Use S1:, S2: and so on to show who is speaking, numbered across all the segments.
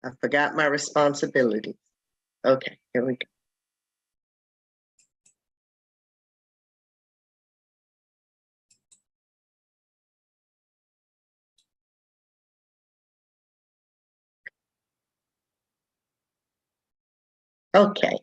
S1: I forgot my responsibilities. Okay, here we go. Okay.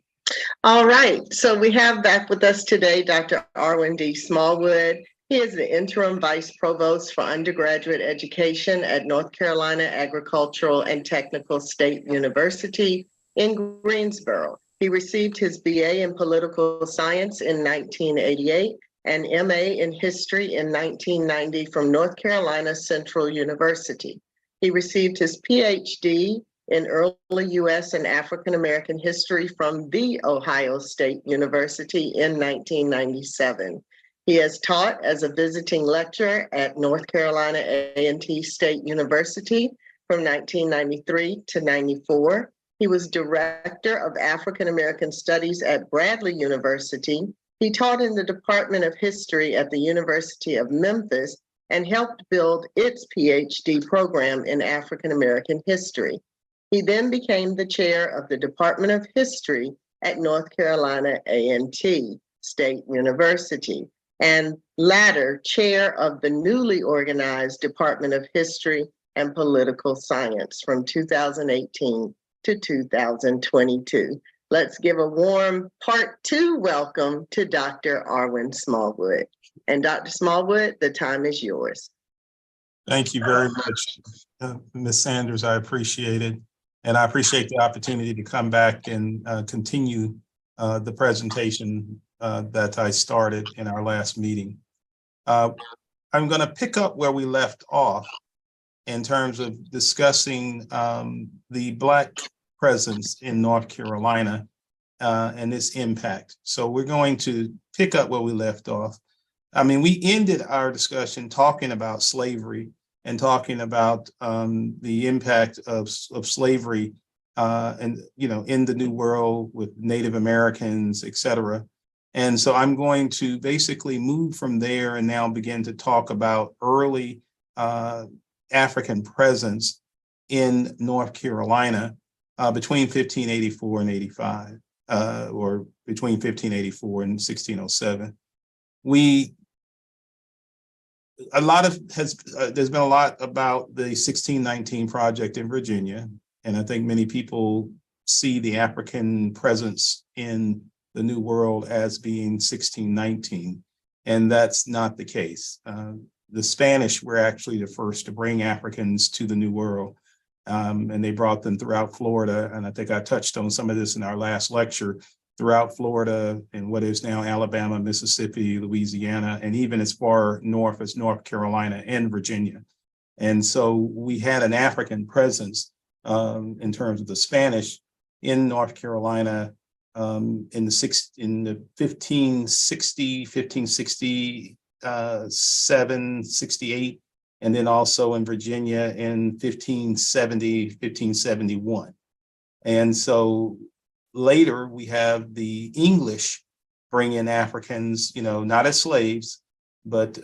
S1: All right. So we have back with us today Dr. Arwin D. Smallwood. He is the interim vice provost for undergraduate education at North Carolina Agricultural and Technical State University in Greensboro. He received his BA in political science in 1988 and MA in history in 1990 from North Carolina Central University. He received his PhD in early U.S. and African American history from The Ohio State University in 1997. He has taught as a visiting lecturer at North Carolina A&T State University from 1993 to 94. He was Director of African American Studies at Bradley University. He taught in the Department of History at the University of Memphis and helped build its PhD program in African American history. He then became the chair of the Department of History at North Carolina A&T State University, and latter chair of the newly organized Department of History and Political Science from 2018 to 2022. Let's give a warm part 2 welcome to Dr. Arwin Smallwood. And Dr. Smallwood, the time is yours.
S2: Thank you very much, Ms. Sanders. I appreciate it. And I appreciate the opportunity to come back and continue the presentation that I started in our last meeting. I'm going to pick up where we left off in terms of discussing the Black presence in North Carolina and its impact. So we're going to pick up where we left off. I mean, we ended our discussion talking about slavery and talking about the impact of slavery and, you know, in the New World with Native Americans, et cetera. And so I'm going to basically move from there and now begin to talk about early African presence in North Carolina between 1584 and 85, or between 1584 and 1607. There's been a lot about the 1619 project in Virginia, and I think many people see the African presence in the New World as being 1619, and that's not the case. The Spanish were actually the first to bring Africans to the New World, and they brought them throughout Florida, and I think I touched on some of this in our last lecture, throughout Florida and what is now Alabama, Mississippi, Louisiana, and even as far north as North Carolina and Virginia. And so we had an African presence in terms of the Spanish in North Carolina in the 1567, 68, and then also in Virginia in 1570, 1571. And so later, we have the English bring in Africans, you know, not as slaves, but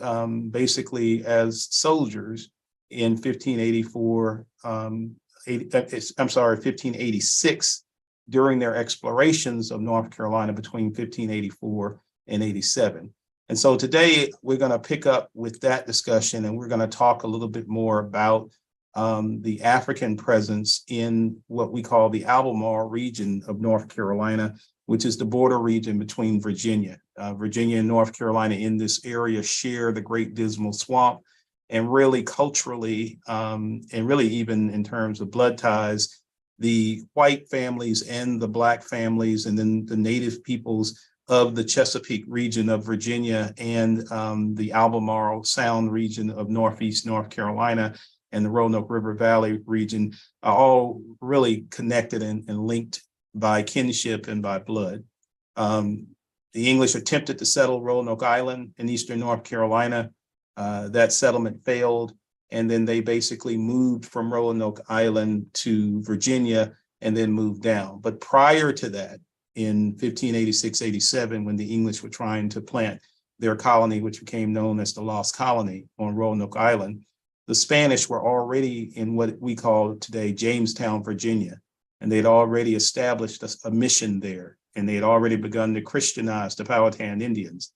S2: basically as soldiers in 1584, 1586, during their explorations of North Carolina between 1584 and 87. And so today we're going to pick up with that discussion, and we're going to talk a little bit more about the African presence in what we call the Albemarle region of North Carolina, which is the border region between Virginia. Virginia and North Carolina in this area share the Great Dismal Swamp, and really culturally, and really even in terms of blood ties, the white families and the Black families, and then the native peoples of the Chesapeake region of Virginia and the Albemarle Sound region of Northeast North Carolina and the Roanoke River Valley region are all really connected and linked by kinship and by blood. The English attempted to settle Roanoke Island in eastern North Carolina. That settlement failed, and then they basically moved from Roanoke Island to Virginia and then moved down. But prior to that, in 1586-87, when the English were trying to plant their colony, which became known as the Lost Colony on Roanoke Island, the Spanish were already in what we call today Jamestown, Virginia, and they'd already established a mission there, and they had already begun to Christianize the Powhatan Indians.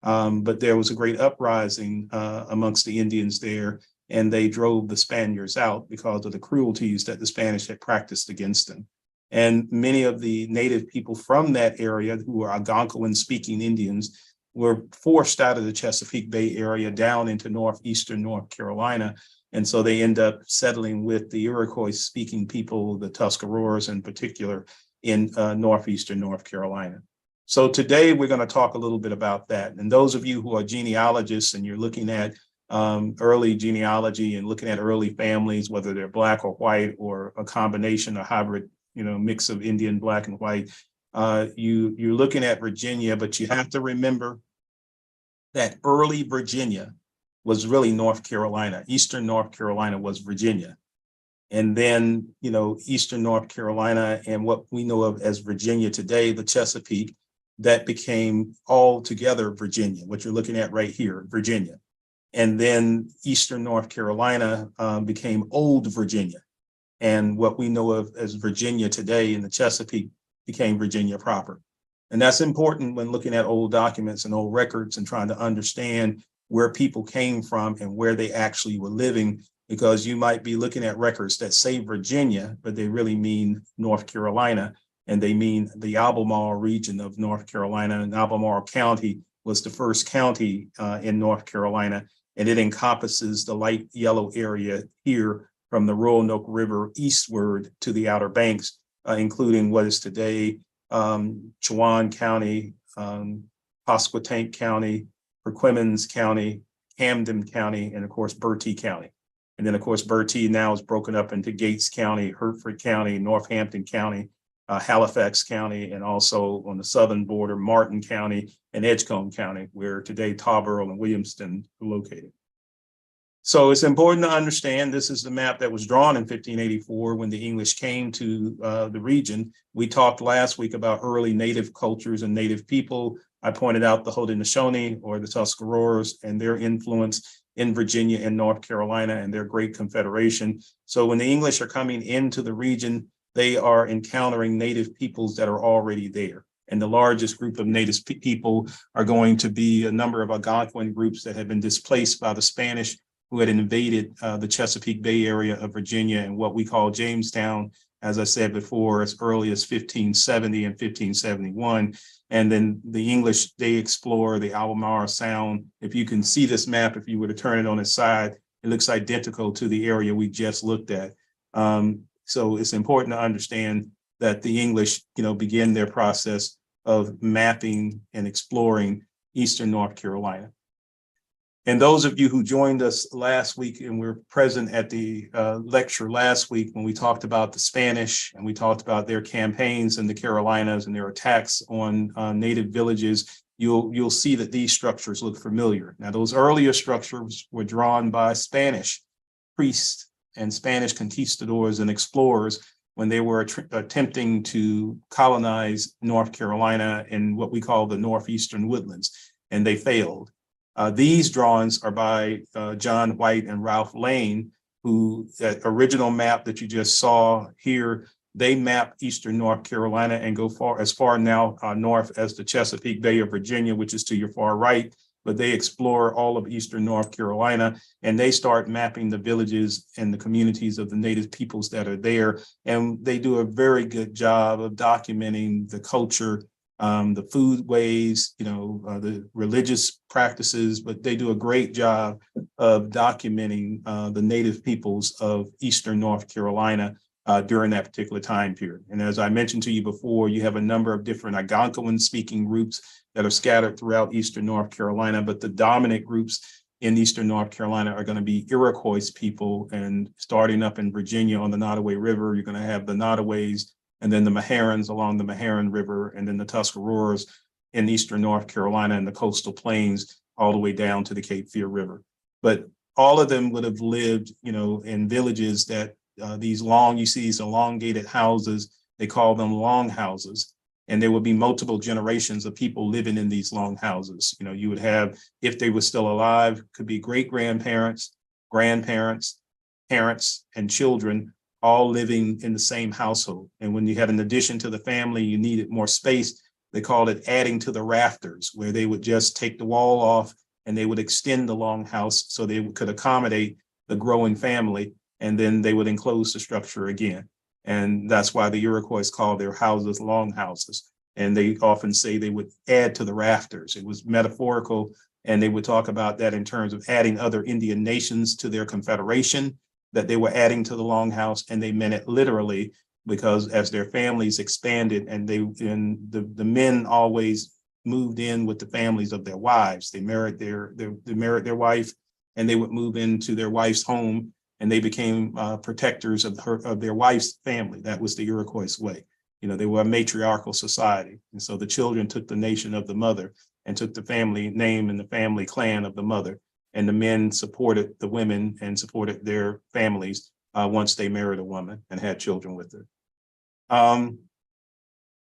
S2: But there was a great uprising amongst the Indians there, and they drove the Spaniards out because of the cruelties that the Spanish had practiced against them. And many of the native people from that area, who were Algonquin-speaking Indians, were forced out of the Chesapeake Bay area down into northeastern North Carolina. And so they end up settling with the Iroquois-speaking people, the Tuscaroras in particular, in northeastern North Carolina. So today we're going to talk a little bit about that. And those of you who are genealogists and you're looking at early genealogy and looking at early families, whether they're Black or white or a combination, a hybrid, mix of Indian, Black and white, you're looking at Virginia, but you have to remember that early Virginia was really North Carolina. Eastern North Carolina was Virginia. And then, Eastern North Carolina and what we know of as Virginia today, the Chesapeake, that became altogether Virginia, what you're looking at right here, Virginia. And then Eastern North Carolina became Old Virginia. And what we know of as Virginia today in the Chesapeake became Virginia proper. And that's important when looking at old documents and old records and trying to understand where people came from and where they actually were living, because you might be looking at records that say Virginia, but they really mean North Carolina, and they mean the Albemarle region of North Carolina. And Albemarle County was the first county in North Carolina, and it encompasses the light yellow area here from the Roanoke River eastward to the Outer Banks, including what is today Chowan County, Pasquotank County, Perquimans County, Camden County, and of course, Bertie County. And then of course, Bertie now is broken up into Gates County, Hertford County, Northampton County, Halifax County, and also on the southern border, Martin County and Edgecombe County, where today Tarboro and Williamston are located. So it's important to understand this is the map that was drawn in 1584 when the English came to the region. We talked last week about early native cultures and native people. I pointed out the Haudenosaunee or the Tuscaroras and their influence in Virginia and North Carolina and their great confederation. So when the English are coming into the region, they are encountering native peoples that are already there. And the largest group of native people are going to be a number of Algonquin groups that have been displaced by the Spanish, who had invaded the Chesapeake Bay area of Virginia and what we call Jamestown, as I said before, as early as 1570 and 1571. And then the English, they explore the Albemarle Sound. If you can see this map, if you were to turn it on its side, it looks identical to the area we just looked at. So it's important to understand that the English, begin their process of mapping and exploring Eastern North Carolina. And those of you who joined us last week and were present at the lecture last week when we talked about the Spanish and we talked about their campaigns in the Carolinas and their attacks on native villages, you'll see that these structures look familiar. Now, those earlier structures were drawn by Spanish priests and Spanish conquistadors and explorers when they were attempting to colonize North Carolina in what we call the northeastern woodlands, and they failed. These drawings are by John White and Ralph Lane, who that original map that you just saw here, they map Eastern North Carolina and go as far now north as the Chesapeake Bay of Virginia, which is to your far right, but they explore all of Eastern North Carolina and they start mapping the villages and the communities of the native peoples that are there. And they do a very good job of documenting the culture, the food ways, the religious practices, but they do a great job of documenting the native peoples of Eastern North Carolina during that particular time period. And as I mentioned to you before, you have a number of different Algonquin-speaking groups that are scattered throughout Eastern North Carolina, but the dominant groups in Eastern North Carolina are going to be Iroquois people. And starting up in Virginia on the Nottoway River, you're going to have the Nottoways, and then the Meharans along the Meharan River, and then the Tuscaroras in Eastern North Carolina and the coastal plains all the way down to the Cape Fear River. But all of them would have lived, in villages that you see these elongated houses, they call them long houses. And there would be multiple generations of people living in these long houses. You would have, if they were still alive, could be great grandparents, grandparents, parents, and children all living in the same household. And when you had an addition to the family, you needed more space. They called it adding to the rafters, where they would just take the wall off and they would extend the longhouse so they could accommodate the growing family, and then they would enclose the structure again. And that's why the Iroquois called their houses longhouses. And they often say they would add to the rafters. It was metaphorical, and they would talk about that in terms of adding other Indian nations to their confederation, that they were adding to the longhouse, and they meant it literally, because as their families expanded and the men always moved in with the families of their wives. They married their wife, and they would move into their wife's home, and they became protectors of their wife's family. That was the Iroquois way. You know, they were a matriarchal society. And so the children took the nation of the mother and took the family name and the family clan of the mother. And the men supported the women and supported their families once they married a woman and had children with her.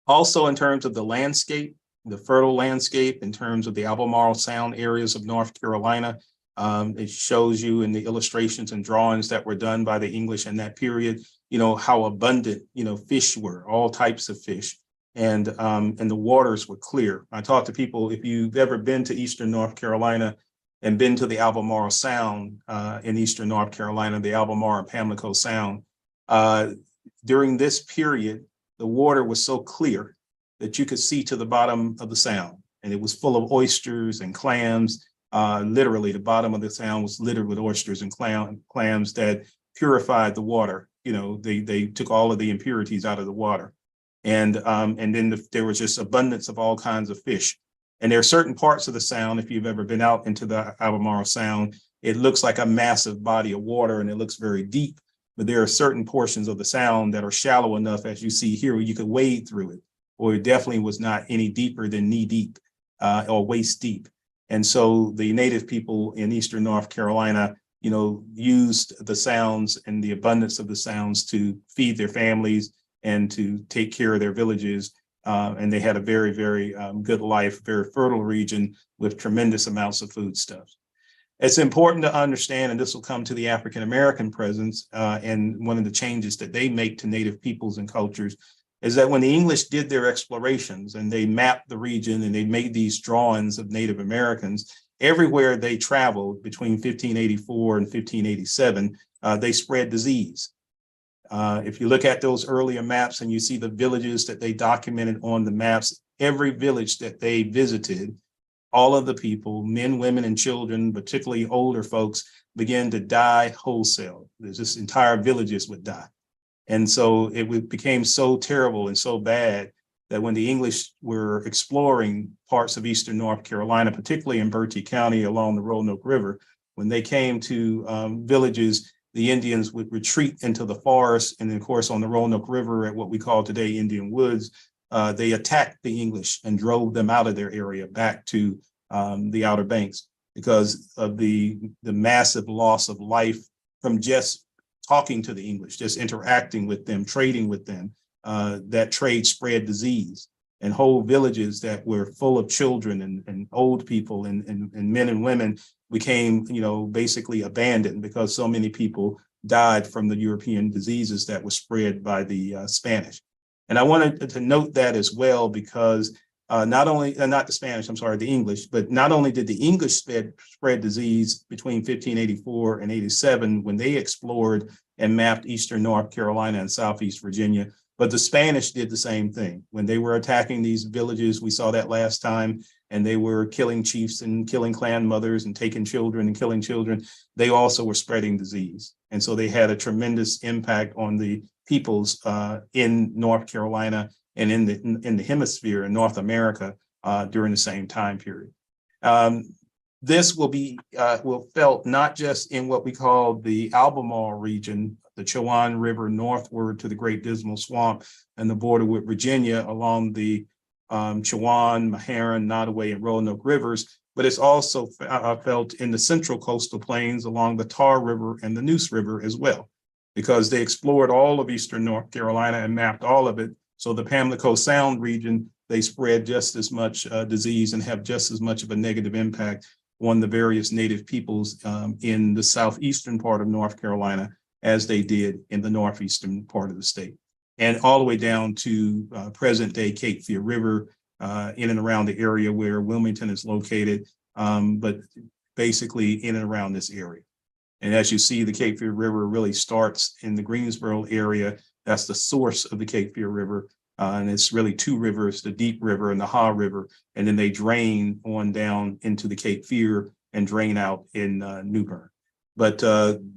S2: Also, in terms of the landscape, the fertile landscape, in terms of the Albemarle Sound areas of North Carolina, it shows you in the illustrations and drawings that were done by the English in that period, you know, how abundant, you know, fish were, all types of fish. And the waters were clear. I talk to people, if you've ever been to Eastern North Carolina and been to the Albemarle Sound in Eastern North Carolina, the Albemarle and Pamlico Sound, during this period, the water was so clear that you could see to the bottom of the sound, and it was full of oysters and clams. Literally, the bottom of the sound was littered with oysters and clams that purified the water. You know, they took all of the impurities out of the water, and then there was just abundance of all kinds of fish. And there are certain parts of the sound, if you've ever been out into the Albemarle Sound, it looks like a massive body of water, and it looks very deep. But there are certain portions of the sound that are shallow enough, as you see here, where you could wade through it, or it definitely was not any deeper than knee deep or waist deep. And so the native people in Eastern North Carolina, you know, used the sounds and the abundance of the sounds to feed their families and to take care of their villages. And they had a very, very good life, very fertile region with tremendous amounts of foodstuffs. It's important to understand, and this will come to the African-American presence, and one of the changes that they make to native peoples and cultures is that when the English did their explorations and they mapped the region and they made these drawings of Native Americans, everywhere they traveled between 1584 and 1587, they spread disease. If you look at those earlier maps and you see the villages that they documented on the maps, every village that they visited, all of the people, men, women, and children, particularly older folks, began to die wholesale. There's just entire villages would die. And so it became so terrible and so bad that when the English were exploring parts of Eastern North Carolina, particularly in Bertie County along the Roanoke River, when they came to villages, the Indians would retreat into the forest. And of course, on the Roanoke River at what we call today Indian Woods, they attacked the English and drove them out of their area back to the Outer Banks because of the massive loss of life from just talking to the English, just interacting with them, trading with them. That trade spread disease, and whole villages that were full of children and old people and men and women became, you know, basically abandoned because so many people died from the European diseases that were spread by the Spanish. And I wanted to note that as well, because not the English, but not only did the English spread disease between 1584 and 87 when they explored and mapped Eastern North Carolina and Southeast Virginia, but the Spanish did the same thing. When they were attacking these villages, we saw that last time, and they were killing chiefs and killing clan mothers and taking children and killing children, they also were spreading disease. And so they had a tremendous impact on the peoples in North Carolina and in the hemisphere in North America during the same time period. This will be felt not just in what we call the Albemarle region, the Chowan River northward to the Great Dismal Swamp and the border with Virginia along the Chowan, Meharon, Nottoway, and Roanoke rivers, but it's also felt in the central coastal plains along the Tar River and the Neuse River as well, because they explored all of Eastern North Carolina and mapped all of it. So the Pamlico Sound region, they spread just as much disease and have just as much of a negative impact on the various native peoples in the southeastern part of North Carolina as they did in the northeastern part of the state, and all the way down to present-day Cape Fear River, in and around the area where Wilmington is located, but basically in and around this area. And as you see, the Cape Fear River really starts in the Greensboro area. That's the source of the Cape Fear River. And it's really two rivers, the Deep River and the Ha River. And then they drain on down into the Cape Fear and drain out in New Bern. But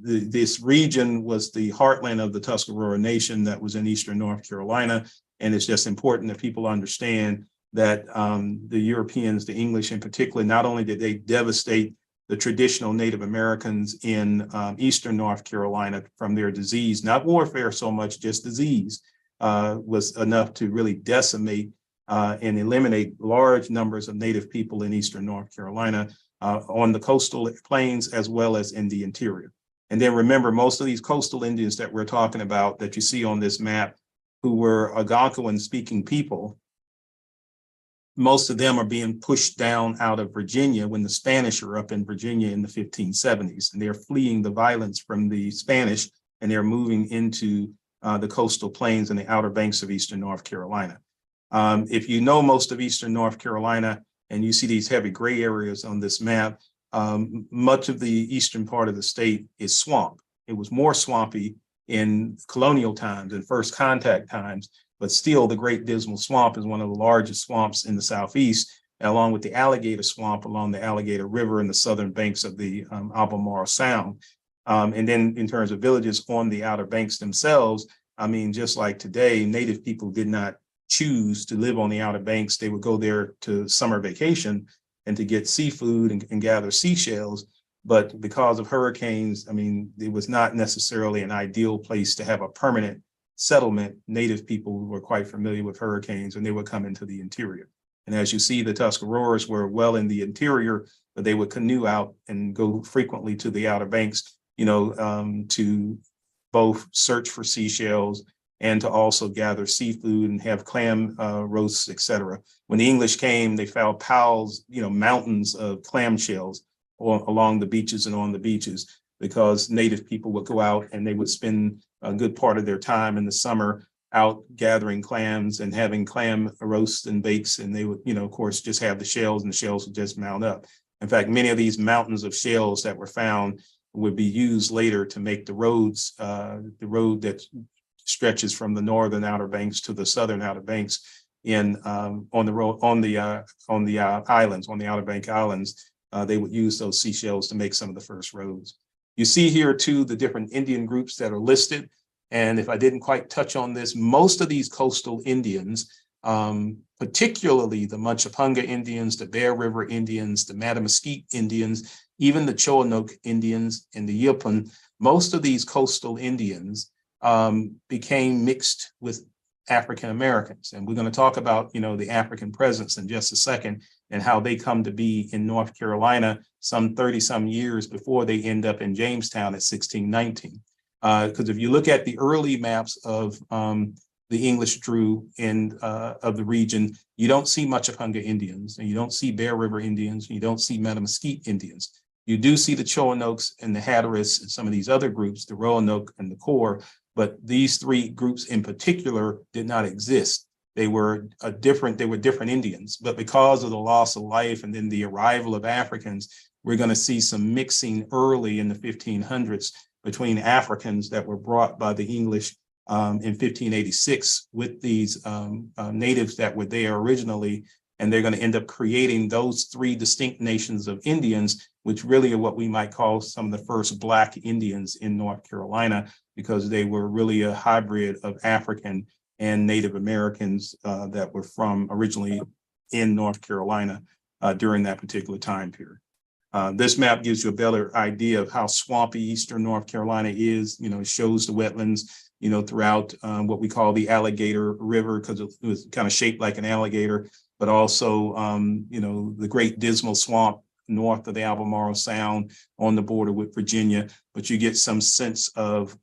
S2: this region was the heartland of the Tuscarora Nation that was in eastern North Carolina. And it's just important that people understand that the Europeans, the English in particular, not only did they devastate the traditional Native Americans in eastern North Carolina from their disease, not warfare so much, just disease, was enough to really decimate and eliminate large numbers of Native people in eastern North Carolina on the coastal plains as well as in the interior. And then remember, most of these coastal Indians that we're talking about that you see on this map, who were Algonquin-speaking people, most of them are being pushed down out of Virginia when the Spanish are up in Virginia in the 1570s, and they're fleeing the violence from the Spanish, and they're moving into the coastal plains and the outer banks of eastern North Carolina. If you know most of eastern North Carolina, and you see these heavy gray areas on this map, much of the eastern part of the state is swamp. It was more swampy in colonial times and first contact times, but still the Great Dismal Swamp is one of the largest swamps in the Southeast, along with the Alligator Swamp along the Alligator River and the southern banks of the Albemarle Sound. And then in terms of villages on the Outer Banks themselves, I mean, just like today, Native people did not choose to live on the Outer Banks. They would go there to summer vacation and to get seafood and gather seashells. But because of hurricanes, I mean, it was not necessarily an ideal place to have a permanent settlement. Native people were quite familiar with hurricanes, and they would come into the interior. And as you see, the Tuscaroras were well in the interior, but they would canoe out and go frequently to the Outer Banks, to both search for seashells and to also gather seafood and have clam roasts, etc. When the English came, they found piles, mountains of clam shells along the beaches and on the beaches, because Native people would go out and they would spend a good part of their time in the summer out gathering clams and having clam roasts and bakes. And they would, of course, just have the shells, and the shells would just mount up. In fact, many of these mountains of shells that were found would be used later to make the roads, the road that stretches from the northern Outer Banks to the southern Outer Banks on the road, on the islands, on the Outer Bank Islands. They would use those seashells to make some of the first roads. You see here too the different Indian groups that are listed. And if I didn't quite touch on this, most of these coastal Indians, particularly the Munchapunga Indians, the Bear River Indians, the Mattamuskeet Indians, even the Choanoke Indians and the Yilpin, most of these coastal Indians became mixed with African Americans. And we're going to talk about, the African presence in just a second, and how they come to be in North Carolina some 30 some years before they end up in Jamestown at 1619. Because if you look at the early maps of the English drew of the region, you don't see Munchapunga Indians, and you don't see Bear River Indians, and you don't see Mattamuskeet Indians. You do see the Choanokes and the Hatteras and some of these other groups, the Roanoke and the Core, but these three groups in particular did not exist. They were different Indians, but because of the loss of life and then the arrival of Africans, we're going to see some mixing early in the 1500s between Africans that were brought by the English in 1586 with these natives that were there originally. And they're going to end up creating those three distinct nations of Indians, which really are what we might call some of the first Black Indians in North Carolina, because they were really a hybrid of African and Native Americans that were from originally in North Carolina during that particular time period. This map gives you a better idea of how swampy eastern North Carolina is. It shows the wetlands, throughout what we call the Alligator River, because it was kind of shaped like an alligator, but also, the Great Dismal Swamp north of the Albemarle Sound on the border with Virginia. But you get some sense of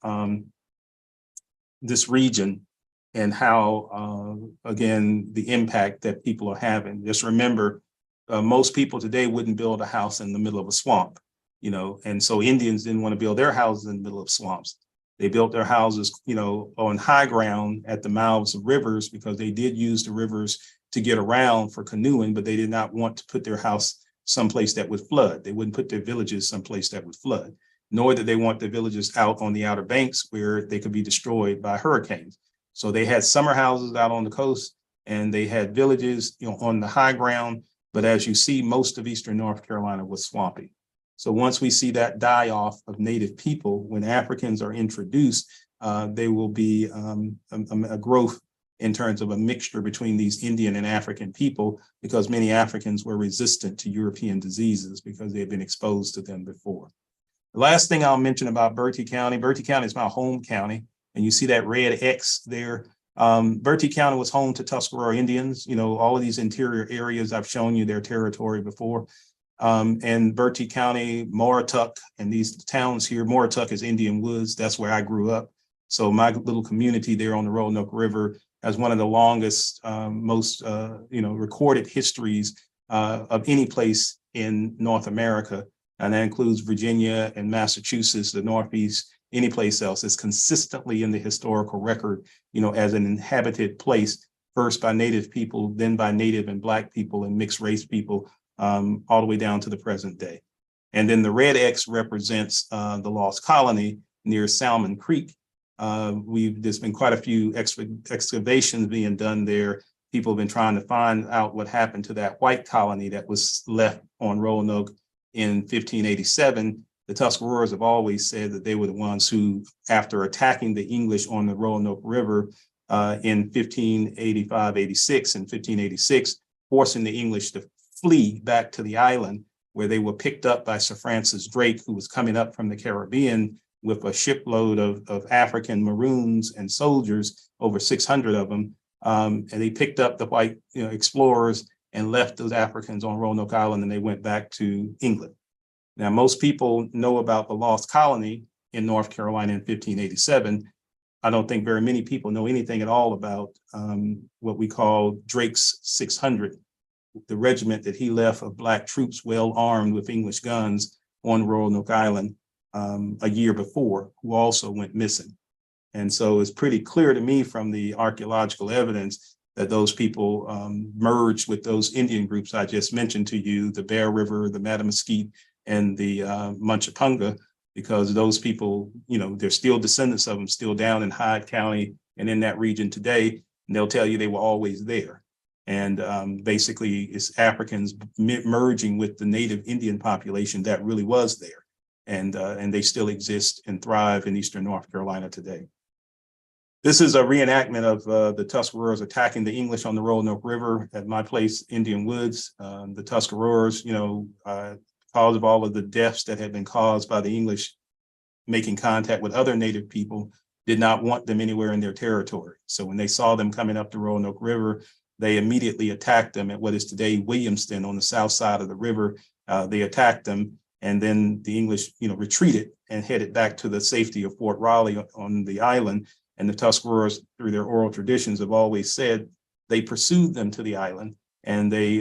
S2: this region and how, again, the impact that people are having. Just remember, most people today wouldn't build a house in the middle of a swamp, and so Indians didn't want to build their houses in the middle of swamps. They built their houses, on high ground at the mouths of rivers because they did use the rivers to get around for canoeing, but they did not want to put their house someplace that would flood. They wouldn't put their villages someplace that would flood, nor did they want the villages out on the outer banks where they could be destroyed by hurricanes. So they had summer houses out on the coast and they had villages, on the high ground. But as you see, most of Eastern North Carolina was swampy. So once we see that die off of native people, when Africans are introduced, there will be a growth in terms of a mixture between these Indian and African people, because many Africans were resistant to European diseases because they had been exposed to them before. The last thing I'll mention about Bertie County is my home county, and you see that red X there. Bertie County was home to Tuscarora Indians. All of these interior areas, I've shown you their territory before. And Bertie County, Moratuck, and these towns here, Moratuck is Indian Woods. That's where I grew up. So my little community there on the Roanoke River has one of the longest, most, recorded histories of any place in North America. And that includes Virginia and Massachusetts, the Northeast, any place else. It's consistently in the historical record, as an inhabited place, first by Native people, then by Native and Black people and mixed race people, all the way down to the present day. And then the red X represents the lost colony near Salmon Creek. There's been quite a few excavations being done there. People have been trying to find out what happened to that white colony that was left on Roanoke in 1587. The Tuscaroras have always said that they were the ones who, after attacking the English on the Roanoke River in 1585-86 and 1586, forcing the English to flee back to the island, where they were picked up by Sir Francis Drake, who was coming up from the Caribbean with a shipload of African maroons and soldiers, over 600 of them. And they picked up the white explorers and left those Africans on Roanoke Island, and they went back to England. Now, most people know about the lost colony in North Carolina in 1587. I don't think very many people know anything at all about what we call Drake's 600, the regiment that he left of Black troops well armed with English guns on Roanoke Island a year before, who also went missing. And so it's pretty clear to me from the archaeological evidence that those people merged with those Indian groups I just mentioned to you, the Bear River, the Mattamuskeet, and the Munchapunga, because those people, they're still descendants of them, still down in Hyde County and in that region today, and they'll tell you they were always there. And basically, it's Africans merging with the native Indian population that really was there. And they still exist and thrive in Eastern North Carolina today. This is a reenactment of the Tuscaroras attacking the English on the Roanoke River at my place, Indian Woods. The Tuscaroras, because of all of the deaths that had been caused by the English making contact with other native people, did not want them anywhere in their territory. So when they saw them coming up the Roanoke River, they immediately attacked them at what is today Williamston on the south side of the river. They attacked them, and then the English, retreated and headed back to the safety of Fort Raleigh on the island. And the Tuscaroras, through their oral traditions, have always said they pursued them to the island. And they,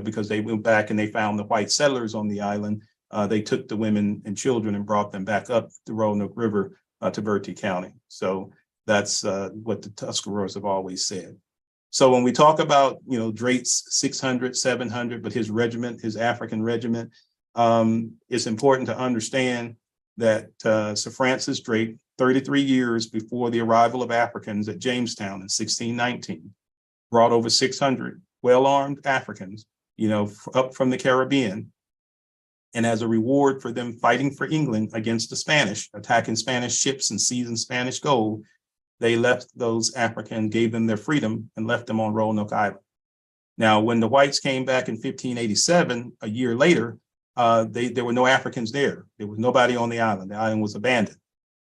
S2: because they went back and they found the white settlers on the island, they took the women and children and brought them back up the Roanoke River to Bertie County. So that's what the Tuscaroras have always said. So when we talk about, Drake's 600, 700, but his regiment, his African regiment, it's important to understand that Sir Francis Drake, 33 years before the arrival of Africans at Jamestown in 1619, brought over 600 well-armed Africans, up from the Caribbean. And as a reward for them fighting for England against the Spanish, attacking Spanish ships and seizing Spanish gold, they left those Africans, gave them their freedom, and left them on Roanoke Island. Now, when the whites came back in 1587, a year later, there were no Africans there. There was nobody on the island. The island was abandoned.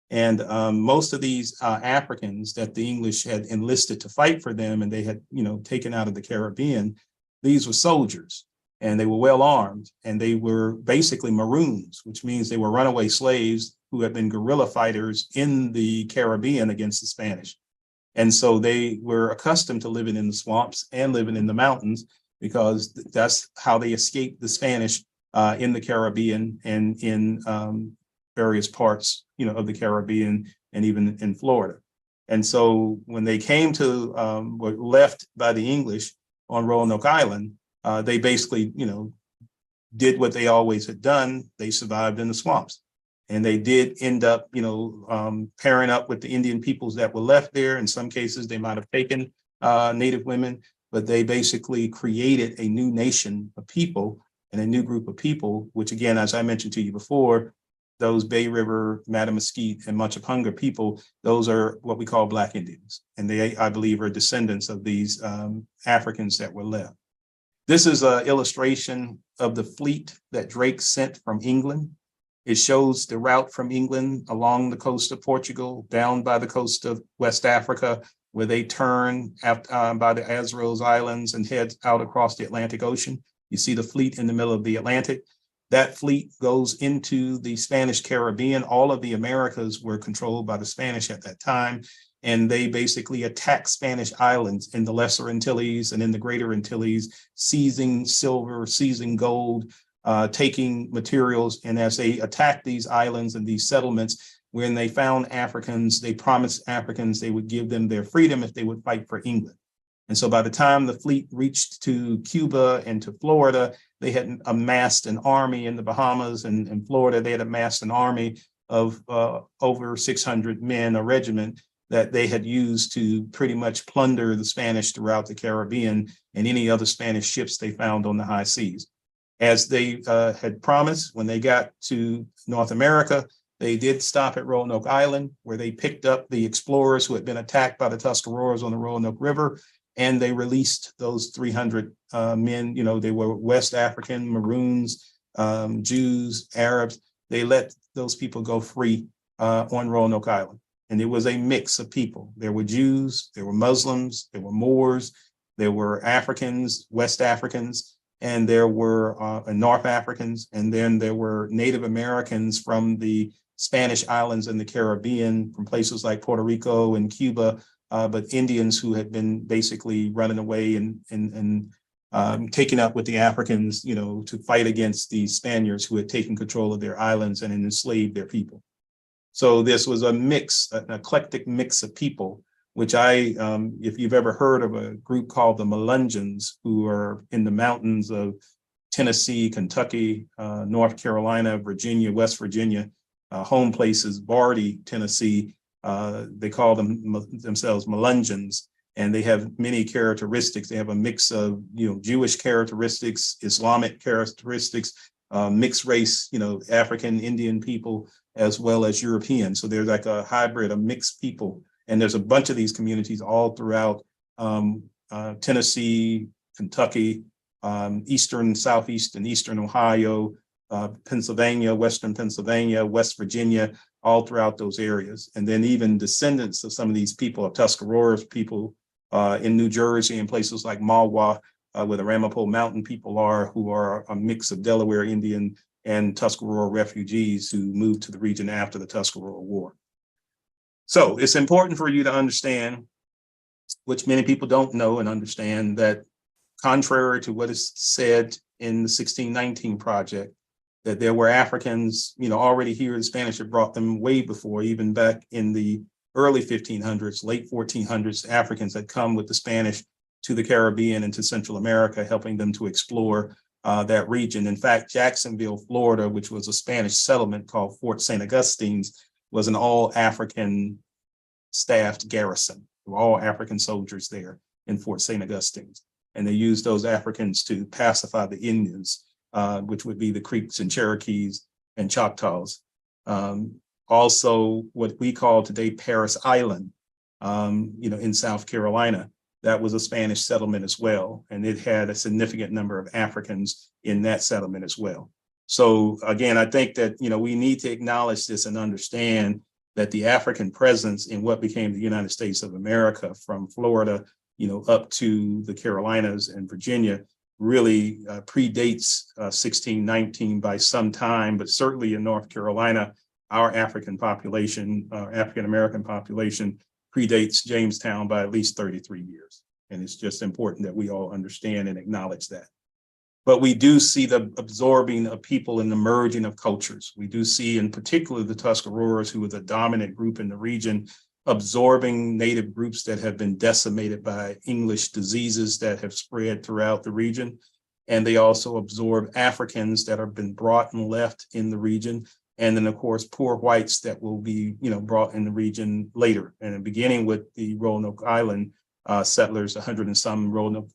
S2: And most of these Africans that the English had enlisted to fight for them and they had, taken out of the Caribbean, these were soldiers, and they were well armed, and they were basically maroons, which means they were runaway slaves who had been guerrilla fighters in the Caribbean against the Spanish. And so they were accustomed to living in the swamps and living in the mountains. because that's how they escaped the Spanish in the Caribbean and in various parts, of the Caribbean and even in Florida. And so when they came to, were left by the English on Roanoke Island, they basically, did what they always had done. They survived in the swamps. And they did end up, pairing up with the Indian peoples that were left there. In some cases, they might have taken Native women, but they basically created a new nation of people and a new group of people, which again, as I mentioned to you before, those Bay River, Mattamuskeet, and Muchapunga people, those are what we call Black Indians. And they, I believe, are descendants of these Africans that were left. This is an illustration of the fleet that Drake sent from England. It shows the route from England along the coast of Portugal, down by the coast of West Africa, where they turn by the Azores Islands and head out across the Atlantic Ocean. You see the fleet in the middle of the Atlantic. That fleet goes into the Spanish Caribbean. All of the Americas were controlled by the Spanish at that time, and they basically attack Spanish islands in the Lesser Antilles and in the Greater Antilles, seizing silver, seizing gold, taking materials. And as they attacked these islands and these settlements, when they found Africans, they promised Africans they would give them their freedom if they would fight for England. And so by the time the fleet reached to Cuba and to Florida, they had amassed an army in the Bahamas and in Florida. They had amassed an army of over 600 men, a regiment that they had used to pretty much plunder the Spanish throughout the Caribbean and any other Spanish ships they found on the high seas. As they had promised, when they got to North America, they did stop at Roanoke Island, where they picked up the explorers who had been attacked by the Tuscaroras on the Roanoke River, and they released those 300 men. They were West African, maroons, Jews, Arabs. They let those people go free on Roanoke Island. And it was a mix of people. There were Jews, there were Muslims, there were Moors, there were Africans, West Africans, and there were North Africans. And then there were Native Americans from the Spanish islands in the Caribbean, from places like Puerto Rico and Cuba, but Indians who had been basically running away and taking up with the Africans, to fight against the Spaniards who had taken control of their islands and enslaved their people. So this was a mix, an eclectic mix of people, which if you've ever heard of a group called the Melungeons, who are in the mountains of Tennessee, Kentucky, North Carolina, Virginia, West Virginia, home places, Barty, Tennessee, they call themselves Melungeons, and they have many characteristics. They have a mix of, Jewish characteristics, Islamic characteristics, mixed race, African, Indian people, as well as European. So there's like a hybrid, a mixed people. And there's a bunch of these communities all throughout Tennessee, Kentucky, eastern, southeast, and eastern Ohio, Pennsylvania, western Pennsylvania, West Virginia, all throughout those areas. And then even descendants of some of these people, of Tuscarora's people in New Jersey and places like Malwa, where the Ramapo Mountain people are, who are a mix of Delaware Indian and Tuscarora refugees who moved to the region after the Tuscarora War. So it's important for you to understand, which many people don't know and understand, that contrary to what is said in the 1619 project, that there were Africans, already here. The Spanish had brought them way before, even back in the early 1500s, late 1400s, Africans had come with the Spanish to the Caribbean and to Central America, helping them to explore that region. In fact, Jacksonville, Florida, which was a Spanish settlement called Fort St. Augustine's, was an all-African staffed garrison. There were all African soldiers there in Fort St. Augustine's. And they used those Africans to pacify the Indians, which would be the Creeks and Cherokees and Choctaws. Also, what we call today Paris Island, in South Carolina, that was a Spanish settlement as well. And it had a significant number of Africans in that settlement as well. So again, I think that, we need to acknowledge this and understand that the African presence in what became the United States of America, from Florida, up to the Carolinas and Virginia, really predates 1619 by some time, but certainly in North Carolina, our African population, African-American population, predates Jamestown by at least 33 years. And it's just important that we all understand and acknowledge that. But we do see the absorbing of people and the merging of cultures. We do see in particular the Tuscaroras, who are the dominant group in the region, absorbing native groups that have been decimated by English diseases that have spread throughout the region. And they also absorb Africans that have been brought and left in the region. And then, of course, poor whites that will be, brought in the region later. And beginning with the Roanoke Island settlers, 100 and some Roanoke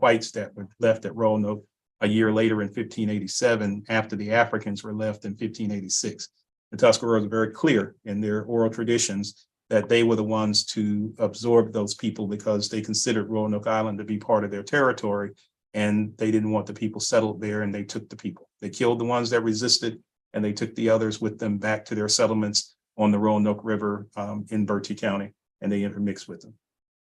S2: whites that were left at Roanoke a year later in 1587, after the Africans were left in 1586. The Tuscaroras are very clear in their oral traditions that they were the ones to absorb those people because they considered Roanoke Island to be part of their territory, and they didn't want the people settled there, and they took the people. They killed the ones that resisted, and they took the others with them back to their settlements on the Roanoke River in Bertie County, and they intermixed with them.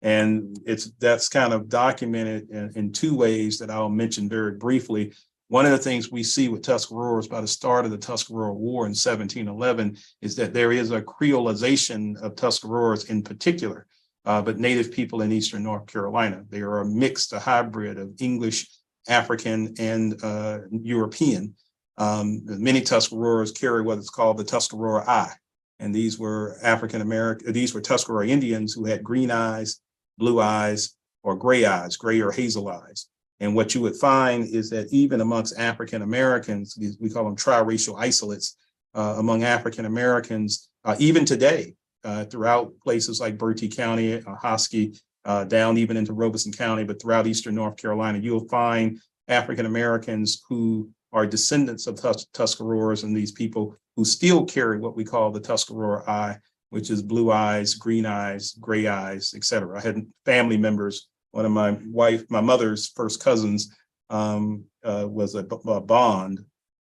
S2: And that's kind of documented in two ways that I'll mention very briefly. One of the things we see with Tuscaroras by the start of the Tuscarora War in 1711 is that there is a creolization of Tuscaroras in particular, but native people in eastern North Carolina. They are a hybrid of English, African, and European. Many Tuscaroras carry what is called the Tuscarora eye. And these were Tuscarora Indians who had green eyes, blue eyes, or gray or hazel eyes. And what you would find is that even amongst African Americans, we call them triracial isolates, among African Americans, even today, throughout places like Bertie County, Hosky, down even into Robeson County, but throughout eastern North Carolina, you'll find African Americans who are descendants of Tuscaroras, and these people who still carry what we call the Tuscarora eye, which is blue eyes, green eyes, gray eyes, et cetera. I had family members. One of my mother's first cousins was a Bond,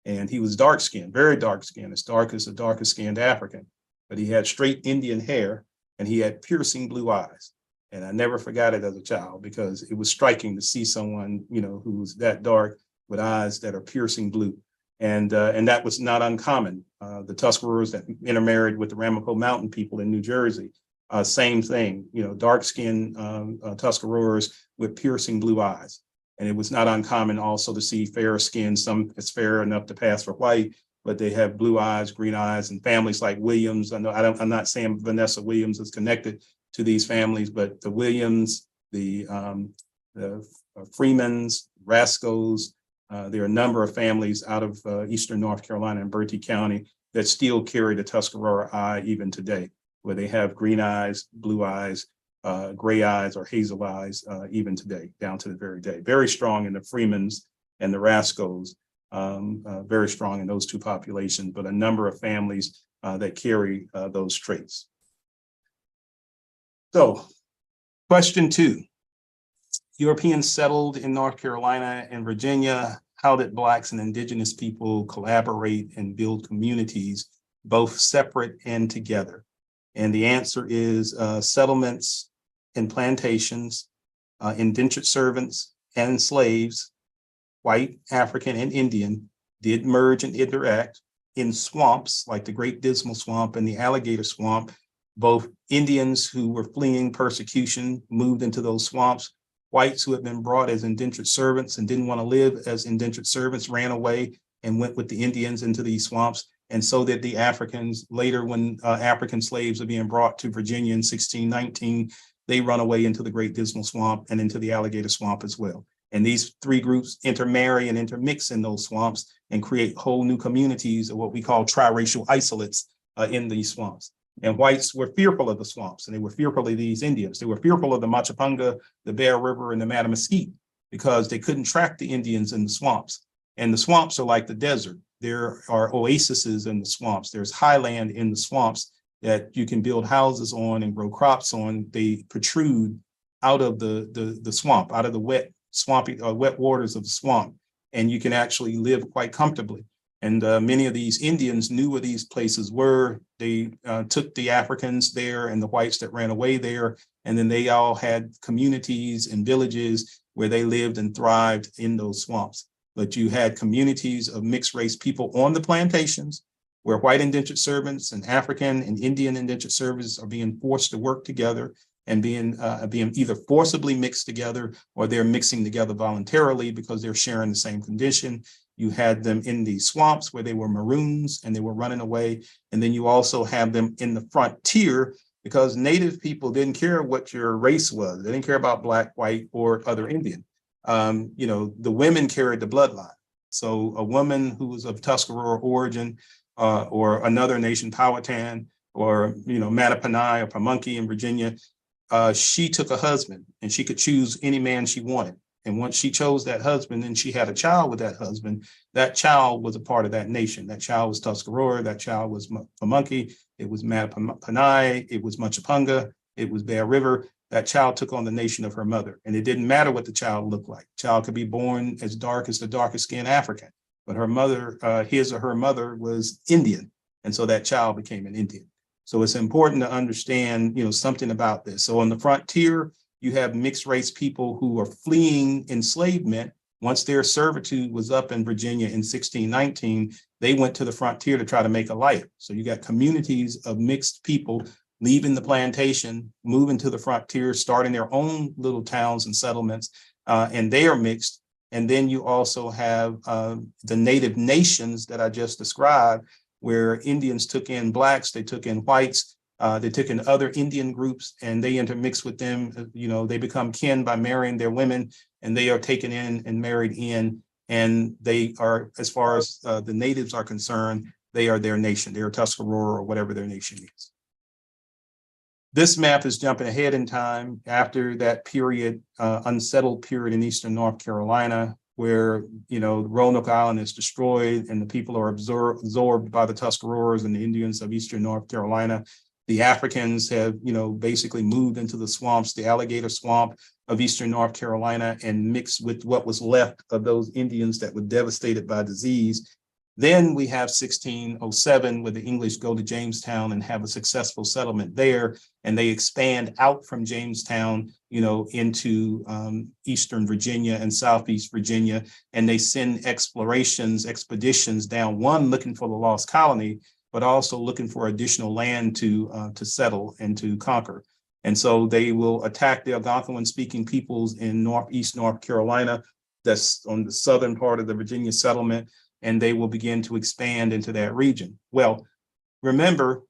S2: and he was dark skinned, very dark skinned, as dark as the darkest skinned African, but he had straight Indian hair and he had piercing blue eyes. And I never forgot it as a child because it was striking to see someone, who was that dark with eyes that are piercing blue. And that was not uncommon. The Tuscaroras that intermarried with the Ramapo Mountain people in New Jersey, same thing, dark-skinned Tuscaroras with piercing blue eyes. And it was not uncommon also to see fair skin, some it's fair enough to pass for white, but they have blue eyes, green eyes, and families like Williams. I'm not saying Vanessa Williams is connected to these families, but the Williams, the Freemans, Rascos, there are a number of families out of eastern North Carolina and Bertie County that still carry the Tuscarora eye even today, where they have green eyes, blue eyes, gray eyes, or hazel eyes even today, down to the very day. Very strong in the Freemans and the Rascos, very strong in those two populations, but a number of families that carry those traits. So, question 2. Europeans settled in North Carolina and Virginia. How did Blacks and Indigenous people collaborate and build communities, both separate and together? And the answer is settlements and plantations, indentured servants and slaves, white, African, and Indian, did merge and interact in swamps like the Great Dismal Swamp and the Alligator Swamp. Both Indians who were fleeing persecution moved into those swamps. Whites who had been brought as indentured servants and didn't want to live as indentured servants ran away and went with the Indians into these swamps. And so did the Africans. Later, when African slaves are being brought to Virginia in 1619, they run away into the Great Dismal Swamp and into the Alligator Swamp as well. And these three groups intermarry and intermix in those swamps and create whole new communities of what we call triracial isolates in these swamps. And whites were fearful of the swamps, and they were fearful of these Indians. They were fearful of the Machapunga, the Bear River, and the Mattamuskeet because they couldn't track the Indians in the swamps. And the swamps are like the desert. There are oases in the swamps. There's highland in the swamps that you can build houses on and grow crops on. They protrude out of the swamp, out of the wet waters of the swamp, and you can actually live quite comfortably. And many of these Indians knew where these places were. They took the Africans there and the whites that ran away there, and then they all had communities and villages where they lived and thrived in those swamps. But you had communities of mixed race people on the plantations where white indentured servants and African and Indian indentured servants are being forced to work together. and being either forcibly mixed together or they're mixing together voluntarily because they're sharing the same condition. You had them in the swamps where they were maroons and they were running away. And then you also have them in the frontier because native people didn't care what your race was. They didn't care about black, white, or other Indian. The women carried the bloodline. So a woman who was of Tuscarora origin or another nation, Powhatan, or, Mattaponi or Pamunkey in Virginia, she took a husband and she could choose any man she wanted. And once she chose that husband and she had a child with that husband, that child was a part of that nation. That child was Tuscarora, that child was Pamunkey, it was Mattaponi, it was Munchapunga, it was Bear River. That child took on the nation of her mother. And it didn't matter what the child looked like. Child could be born as dark as the darkest skinned African, but her mother, his or her mother was Indian. And so that child became an Indian. So it's important to understand, something about this. So on the frontier, you have mixed race people who are fleeing enslavement. Once their servitude was up in Virginia in 1619, they went to the frontier to try to make a life. So you got communities of mixed people leaving the plantation, moving to the frontier, starting their own little towns and settlements, and they are mixed. And then you also have the native nations that I just described, where Indians took in blacks, they took in whites, they took in other Indian groups, and they intermix with them. They become kin by marrying their women, and they are taken in and married in. And they are, as far as the natives are concerned, they are their nation. They are Tuscarora or whatever their nation is. This map is jumping ahead in time after that period, unsettled period in eastern North Carolina, where, Roanoke Island is destroyed and the people are absorbed by the Tuscaroras and the Indians of eastern North Carolina. The Africans have, basically moved into the swamps, the alligator swamp of eastern North Carolina, and mixed with what was left of those Indians that were devastated by disease. Then we have 1607, where the English go to Jamestown and have a successful settlement there, and they expand out from Jamestown, into eastern Virginia and southeast Virginia, and they send expeditions down, one looking for the lost colony, but also looking for additional land to settle and to conquer. And so they will attack the Algonquin-speaking peoples in northeast North Carolina, that's on the southern part of the Virginia settlement, and they will begin to expand into that region. Well, remember,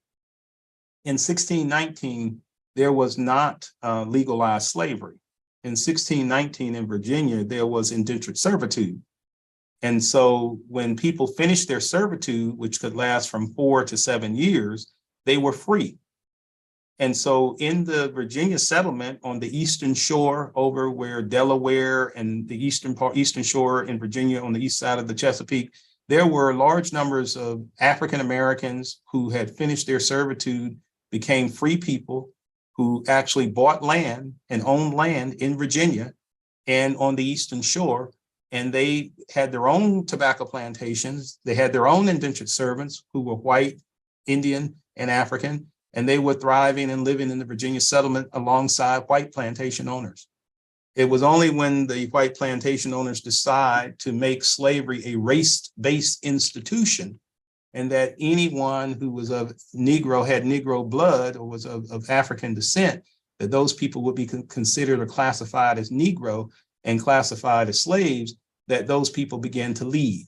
S2: in 1619, there was not legalized slavery. In 1619 in Virginia, there was indentured servitude. And so when people finished their servitude, which could last from 4 to 7 years, they were free. And so in the Virginia settlement on the eastern shore, over where Delaware and the eastern shore in Virginia on the east side of the Chesapeake, there were large numbers of African Americans who had finished their servitude, became free people who actually bought land and owned land in Virginia and on the eastern shore. And they had their own tobacco plantations. They had their own indentured servants who were white, Indian, and African, and they were thriving and living in the Virginia settlement alongside white plantation owners. It was only when the white plantation owners decide to make slavery a race-based institution, and that anyone who was of Negro, had Negro blood, or was of African descent, that those people would be considered or classified as Negro and classified as slaves, that those people began to leave.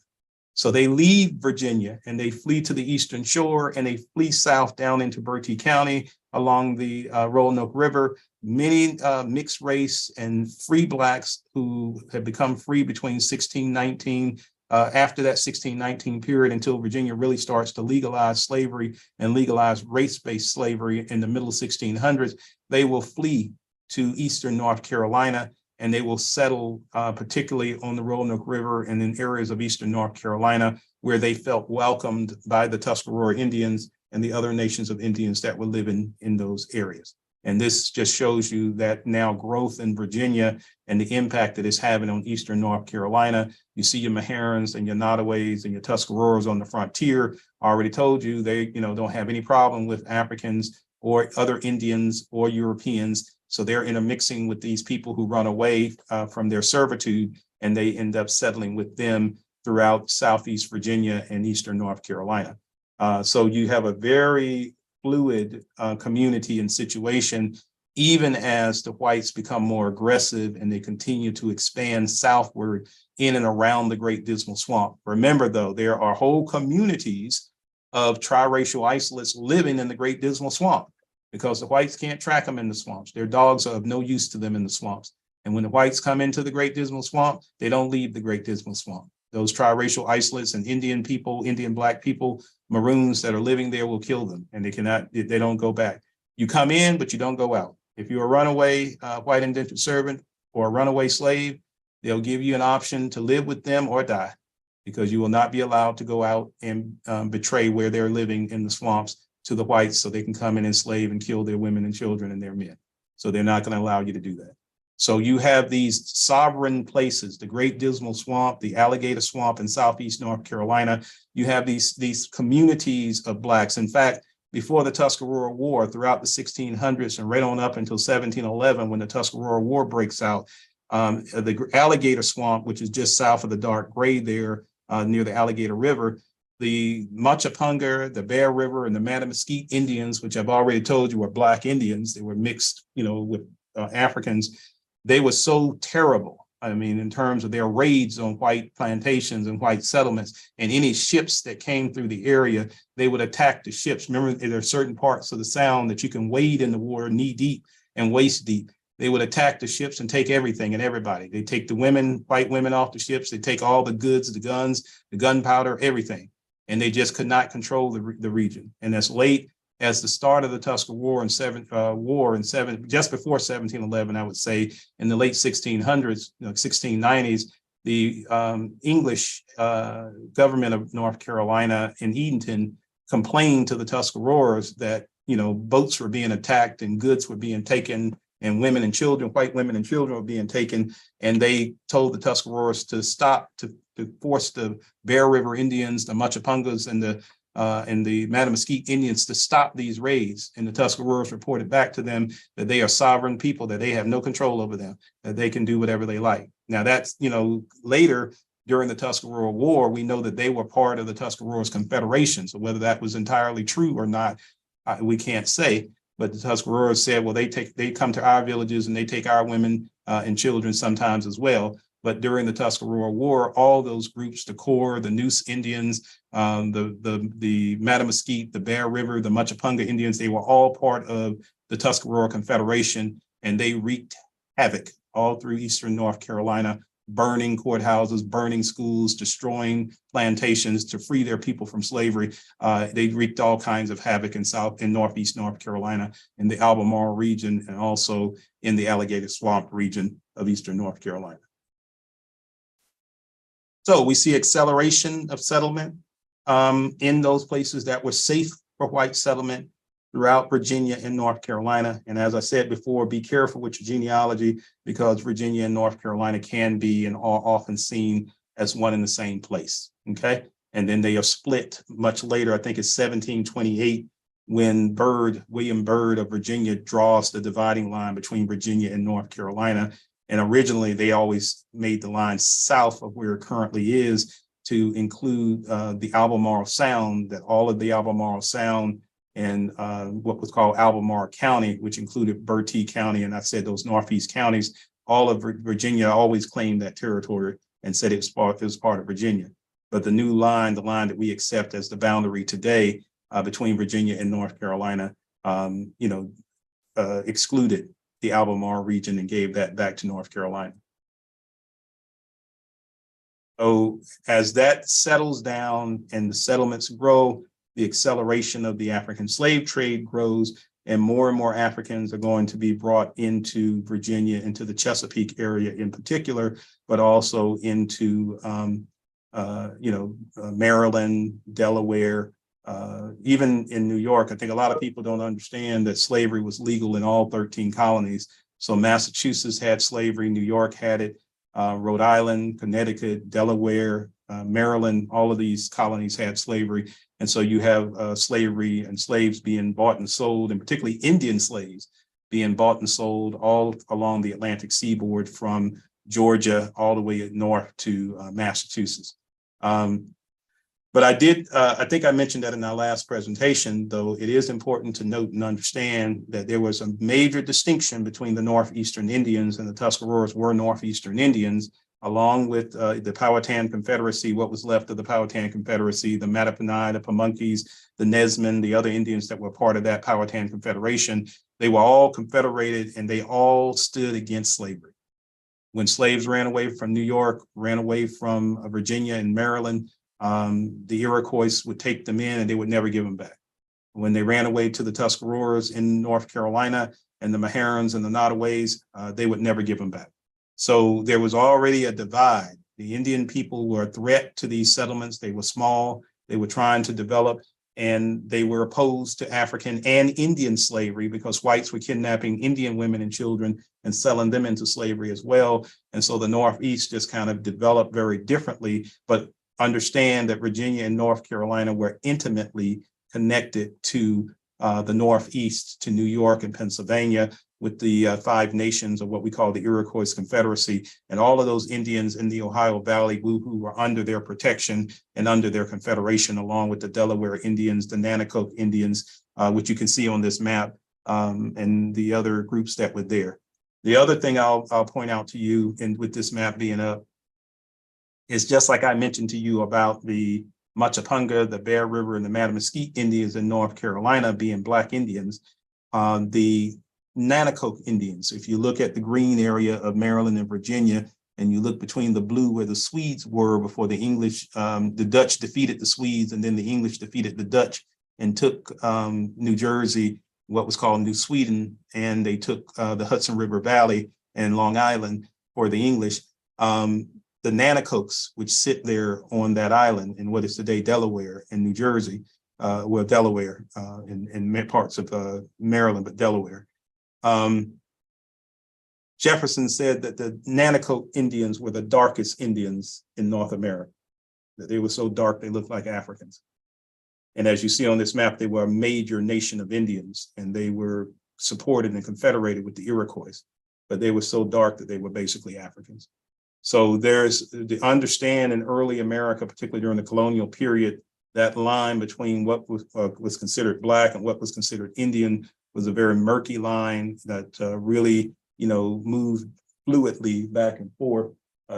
S2: So they leave Virginia and they flee to the eastern shore, and they flee south down into Bertie County along the Roanoke River. Many mixed race and free blacks who had become free between 1619, after that 1619 period, until Virginia really starts to legalize slavery and legalize race-based slavery in the middle 1600s, they will flee to eastern North Carolina, and they will settle particularly on the Roanoke River and in areas of eastern North Carolina where they felt welcomed by the Tuscarora Indians and the other nations of Indians that were living in those areas. And this just shows you that now growth in Virginia and the impact that it's having on eastern North Carolina. You see your Maharons and your Nottaways and your Tuscaroras on the frontier. I already told you they don't have any problem with Africans or other Indians or Europeans. So they're intermixing with these people who run away from their servitude, and they end up settling with them throughout Southeast Virginia and Eastern North Carolina. So you have a very fluid community and situation, even as the whites become more aggressive and they continue to expand southward in and around the Great Dismal Swamp. Remember, though, there are whole communities of triracial isolates living in the Great Dismal Swamp because the whites can't track them in the swamps. Their dogs are of no use to them in the swamps. And when the whites come into the Great Dismal Swamp, they don't leave the Great Dismal Swamp. Those triracial isolates and Indian people, Indian Black people, maroons that are living there will kill them, and they don't go back. You come in, but you don't go out. If you're a runaway white indentured servant or a runaway slave, they'll give you an option to live with them or die, because you will not be allowed to go out and betray where they're living in the swamps to the whites so they can come and enslave and kill their women and children and their men. So they're not going to allow you to do that. So you have these sovereign places, the Great Dismal Swamp, the Alligator Swamp in Southeast North Carolina. You have these communities of Blacks. In fact, before the Tuscarora War, throughout the 1600s and right on up until 1711, when the Tuscarora War breaks out, the Alligator Swamp, which is just south of the dark gray there near the Alligator River, the Machapunga, the Bear River, and the Matamesquite Indians, which I've already told you were Black Indians, they were mixed, with Africans. They were so terrible. I mean, in terms of their raids on white plantations and white settlements, and any ships that came through the area, they would attack the ships. Remember, there are certain parts of the Sound that you can wade in the water knee deep and waist deep. They would attack the ships and take everything and everybody. They take the women, white women off the ships. They take all the goods, the guns, the gunpowder, everything. And they just could not control the region. And as late as the start of the Tuscarora just before 1711, I would say, in the late 1600s, 1690s, the English government of North Carolina in Edenton complained to the Tuscaroras that, boats were being attacked and goods were being taken, and women and children, white women and children were being taken. And they told the Tuscaroras to stop, to force the Bear River Indians, the Machapungas, and the Matamesquite Indians to stop these raids. And the Tuscaroras reported back to them that they are sovereign people, that they have no control over them, that they can do whatever they like. Now that's, later during the Tuscarora War, we know that they were part of the Tuscaroras Confederation. So whether that was entirely true or not, we can't say. But the Tuscaroras said, well, they come to our villages and they take our women and children sometimes as well. But during the Tuscarora War, all those groups, the Core, the Noose Indians, the Matamesquite, the Bear River, the Machapunga Indians, they were all part of the Tuscarora Confederation, and they wreaked havoc all through Eastern North Carolina, burning courthouses, burning schools, destroying plantations to free their people from slavery. They wreaked all kinds of havoc in Northeast North Carolina, in the Albemarle region, and also in the Alligator Swamp region of Eastern North Carolina. So we see acceleration of settlement in those places that were safe for white settlement throughout Virginia and North Carolina. And as I said before, be careful with your genealogy, because Virginia and North Carolina can be and are often seen as one and the same place, okay? And then they are split much later. I think it's 1728 when William Byrd of Virginia draws the dividing line between Virginia and North Carolina. And originally, they always made the line south of where it currently is to include the Albemarle Sound, that all of the Albemarle Sound and what was called Albemarle County, which included Bertie County, and I said those Northeast counties, all of Virginia always claimed that territory and said it was part of Virginia. But the new line, the line that we accept as the boundary today between Virginia and North Carolina, excluded the Albemarle region and gave that back to North Carolina. So as that settles down and the settlements grow, the acceleration of the African slave trade grows, and more Africans are going to be brought into Virginia, into the Chesapeake area in particular, but also into Maryland, Delaware, even in New York. I think a lot of people don't understand that slavery was legal in all 13 colonies. So Massachusetts had slavery, New York had it, Rhode Island, Connecticut, Delaware, Maryland, all of these colonies had slavery. And so you have slavery and slaves being bought and sold, and particularly Indian slaves being bought and sold all along the Atlantic seaboard from Georgia all the way north to Massachusetts. But I think I mentioned that in our last presentation, though it is important to note and understand that there was a major distinction between the Northeastern Indians, and the Tuscaroras were Northeastern Indians, along with the Powhatan Confederacy, what was left of the Powhatan Confederacy, the Mattaponi, the Pamunkeys, the Nesman, the other Indians that were part of that Powhatan Confederation. They were all confederated, and they all stood against slavery. When slaves ran away from New York, ran away from Virginia and Maryland, the Iroquois would take them in and they would never give them back. When they ran away to the Tuscaroras in North Carolina and the Maroons and the Nottaways, they would never give them back. So there was already a divide. The Indian people were a threat to these settlements. They were small, they were trying to develop, and they were opposed to African and Indian slavery because whites were kidnapping Indian women and children and selling them into slavery as well. And so the Northeast just kind of developed very differently, but understand that Virginia and North Carolina were intimately connected to the Northeast, to New York and Pennsylvania, with the 5 nations of what we call the Iroquois Confederacy. And all of those Indians in the Ohio Valley who were under their protection and under their confederation, along with the Delaware Indians, the Nanticoke Indians, which you can see on this map, and the other groups that were there. The other thing I'll point out to you, and with this map being up, is just like I mentioned to you about the Machapunga, the Bear River, and the Mattamuskeet Indians in North Carolina being Black Indians. The Nanticoke Indians, if you look at the green area of Maryland and Virginia, and you look between the blue where the Swedes were before the English, the Dutch defeated the Swedes, and then the English defeated the Dutch and took New Jersey, what was called New Sweden, and they took the Hudson River Valley and Long Island for the English. The Nanticokes, which sit there on that island in what is today Delaware and New Jersey, well, Delaware and parts of Maryland, but Delaware. Jefferson said that the Nanticoke Indians were the darkest Indians in North America, that they were so dark they looked like Africans. And as you see on this map, they were a major nation of Indians, and they were supported and confederated with the Iroquois, but they were so dark that they were basically Africans. So there's the understand in early America, particularly during the colonial period, that line between what was considered Black and what was considered Indian was a very murky line that really, moved fluidly back and forth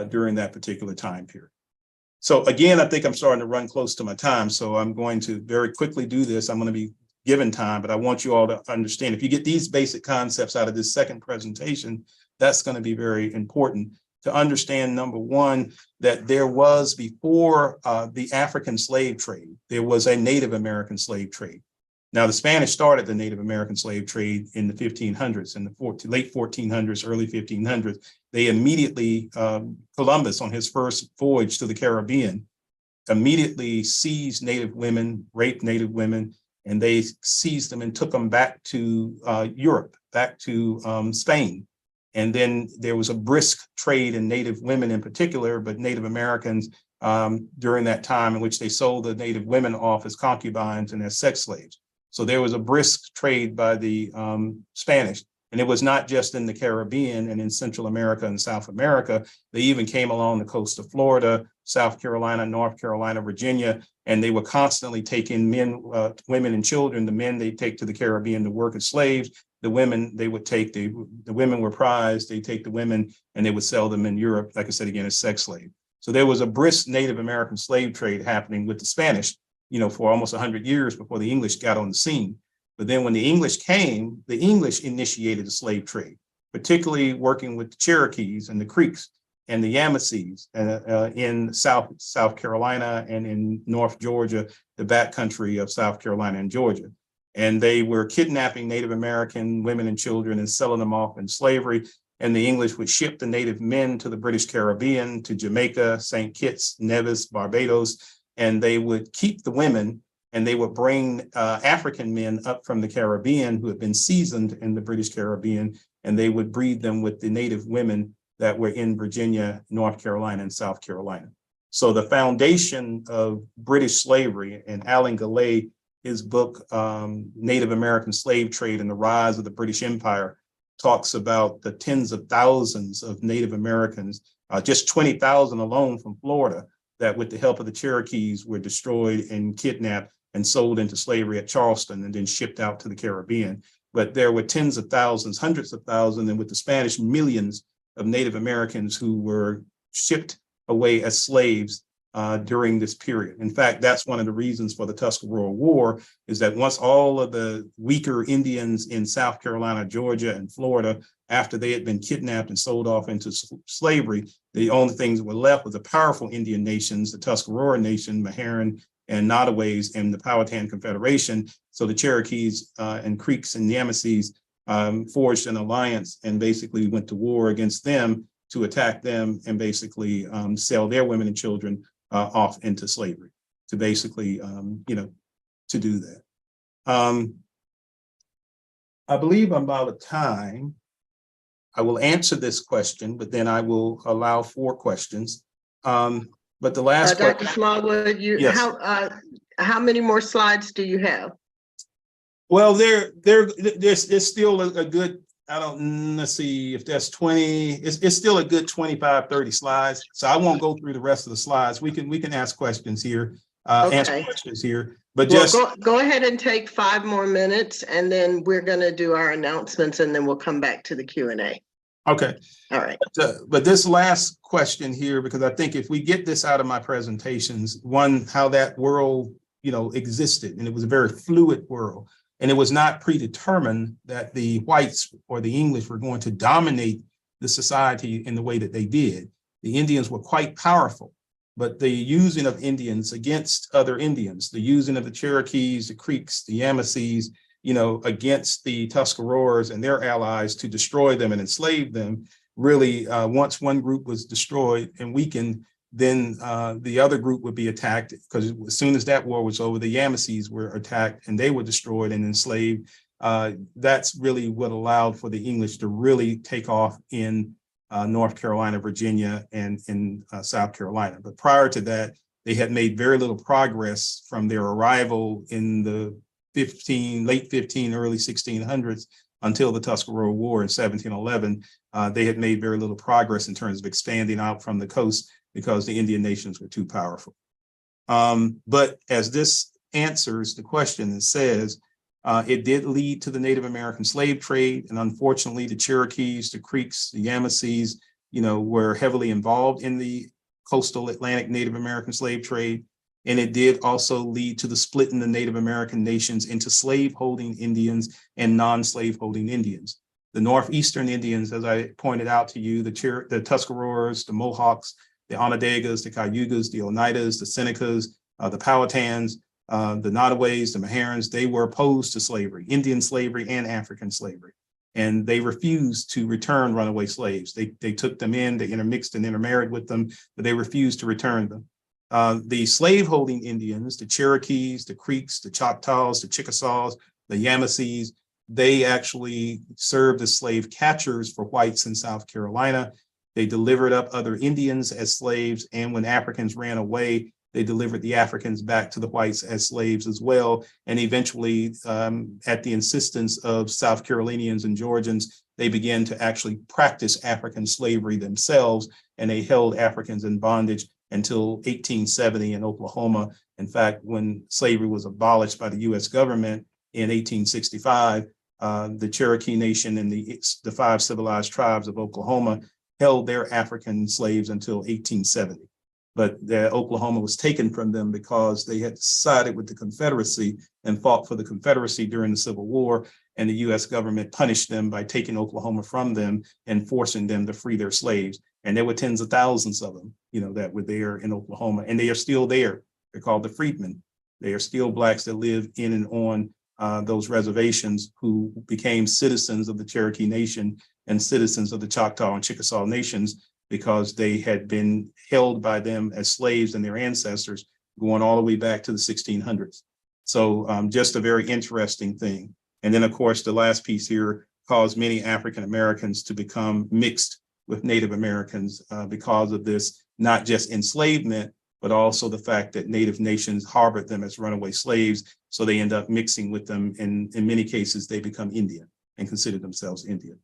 S2: during that particular time period. So again, I think I'm starting to run close to my time, so I'm going to very quickly do this. I'm going to be given time, but I want you all to understand, if you get these basic concepts out of this second presentation, that's going to be very important to understand. Number one, that there was, before the African slave trade, there was a Native American slave trade. Now, the Spanish started the Native American slave trade in the 1500s, in the late 1400s, early 1500s. They immediately, Columbus, on his first voyage to the Caribbean, immediately seized Native women, raped Native women, and they seized them and took them back to Europe, back to Spain. And then there was a brisk trade in Native women in particular, but Native Americans during that time, in which they sold the Native women off as concubines and as sex slaves. So there was a brisk trade by the Spanish. And it was not just in the Caribbean and in Central America and South America. They even came along the coast of Florida, South Carolina, North Carolina, Virginia, and they were constantly taking men, women and children. The men they take to the Caribbean to work as slaves. The women they would take, the women were prized. They take the women and they would sell them in Europe, like I said, again, as sex slaves. So there was a brisk Native American slave trade happening with the Spanish, for almost 100 years before the English got on the scene. But then when the English came, the English initiated the slave trade, particularly working with the Cherokees and the Creeks and the Yamasees in South Carolina and in North Georgia, the backcountry of South Carolina and Georgia. And they were kidnapping Native American women and children and selling them off in slavery. And the English would ship the Native men to the British Caribbean, to Jamaica, St. Kitts, Nevis, Barbados, and they would keep the women, and they would bring African men up from the Caribbean who had been seasoned in the British Caribbean, and they would breed them with the Native women that were in Virginia, North Carolina, and South Carolina. So the foundation of British slavery, and Alan Gallay, his book, Native American Slave Trade and the Rise of the British Empire, talks about the tens of thousands of Native Americans, just 20,000 alone from Florida, that with the help of the Cherokees were destroyed and kidnapped and sold into slavery at Charleston and then shipped out to the Caribbean. But there were tens of thousands, hundreds of thousands, and with the Spanish, millions of Native Americans who were shipped away as slaves during this period. In fact, that's one of the reasons for the Tuscarora War, is that once all of the weaker Indians in South Carolina, Georgia, and Florida, after they had been kidnapped and sold off into slavery, the only things that were left was the powerful Indian nations, the Tuscarora Nation, Meherrin, and Nottaways, and the Powhatan Confederation. So the Cherokees and Creeks and Yamasees forged an alliance and basically went to war against them to attack them and basically sell their women and children off into slavery, to basically, to do that. I believe I'm out of time. I will answer this question, but then I will allow 4 questions. But the last
S1: Dr. Smallwood,
S2: yes.
S1: How many more slides do you have?
S2: Well, there's still a good, let's see if that's 20, it's still a good 25, 30 slides. So I won't go through the rest of the slides. We can ask questions here, answer questions here, but just
S1: go ahead and take 5 more minutes, and then we're going to do our announcements, and then we'll come back to the Q&A.
S2: Okay.
S1: All right.
S2: But this last question here, because I think if we get this out of my presentations, one, how that world, existed, and it was a very fluid world. And it was not predetermined that the whites or the English were going to dominate the society in the way that they did. The Indians were quite powerful, but the using of Indians against other Indians, the using of the Cherokees, the Creeks, the Yamasees, against the Tuscaroras and their allies to destroy them and enslave them, really, once one group was destroyed and weakened, then the other group would be attacked, because as soon as that war was over, the Yamasees were attacked and they were destroyed and enslaved. That's really what allowed for the English to really take off in North Carolina, Virginia, and in South Carolina. But prior to that, they had made very little progress from their arrival in the late 15, early 1600s until the Tuscarora War in 1711. They had made very little progress in terms of expanding out from the coast because the Indian nations were too powerful. But as this answers the question, it says, it did lead to the Native American slave trade. And unfortunately, the Cherokees, the Creeks, the Yamasees, were heavily involved in the coastal Atlantic Native American slave trade. And it did also lead to the split in the Native American nations into slave-holding Indians and non-slave-holding Indians. The Northeastern Indians, as I pointed out to you, the Tuscaroras, the Mohawks, the Onondagas, the Cayugas, the Oneidas, the Senecas, the Powhatans, the Nottaways, the Meherrins, they were opposed to slavery, Indian slavery and African slavery. And they refused to return runaway slaves. They took them in, they intermixed and intermarried with them, but they refused to return them. The slave-holding Indians, the Cherokees, the Creeks, the Choctaws, the Chickasaws, the Yamasees, they actually served as slave catchers for whites in South Carolina. They delivered up other Indians as slaves, and when Africans ran away, they delivered the Africans back to the whites as slaves as well. And eventually, at the insistence of South Carolinians and Georgians, they began to actually practice African slavery themselves, and they held Africans in bondage until 1870 in Oklahoma. In fact, when slavery was abolished by the U.S. government in 1865, the Cherokee Nation and the 5 civilized tribes of Oklahoma held their African slaves until 1870. But Oklahoma was taken from them because they had sided with the Confederacy and fought for the Confederacy during the Civil War, and the U.S. government punished them by taking Oklahoma from them and forcing them to free their slaves. And there were tens of thousands of them, that were there in Oklahoma, and they are still there. They're called the freedmen. They are still Blacks that live in and on those reservations, who became citizens of the Cherokee Nation and citizens of the Choctaw and Chickasaw nations, because they had been held by them as slaves and their ancestors going all the way back to the 1600s. So just a very interesting thing. And then, of course, the last piece here caused many African Americans to become mixed with Native Americans because of this, not just enslavement, but also the fact that Native nations harbored them as runaway slaves. So they end up mixing with them. And in many cases, they become Indian and consider themselves Indian.